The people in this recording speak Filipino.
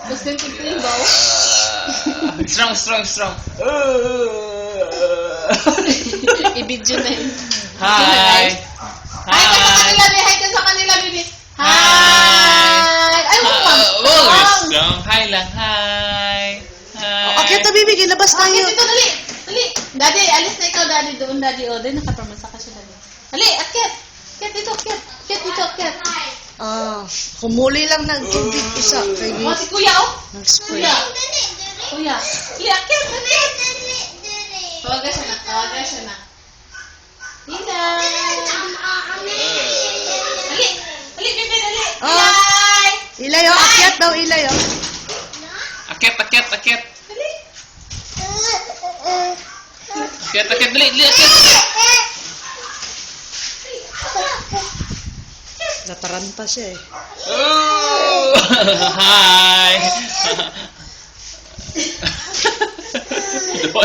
Gusto yung tigribaw. Strong. I-video na yun. Hi. Hi ka sa kanila, Bi. Hi ka sa kanila, Bibi. Hi! Ay, Strong. Hi lang. Hi. Okay, tabi, ilabas tayo. Akit dito, dali. Dali. Daddy, alis na ikaw, Daddy. Doon, Daddy. O, doon nakatamasa ka siya, Daddy. Dali, akit. Akit dito, akit. Akit dito, akit. Kumuli lang ng tubig isa. Kay O, si Kuya, o. nag-spray. Kuya. Kuya. Dali, akit. Dali. Tawagan siya na. Tawagan siya na. Hila. Dali. Dali, Bibi, dali. Hi! Ilay, oh. Akyat daw, ilay, oh. Akit. Dali. Akit. Dali, akit. Nataranta siya eh. Oh! Hi.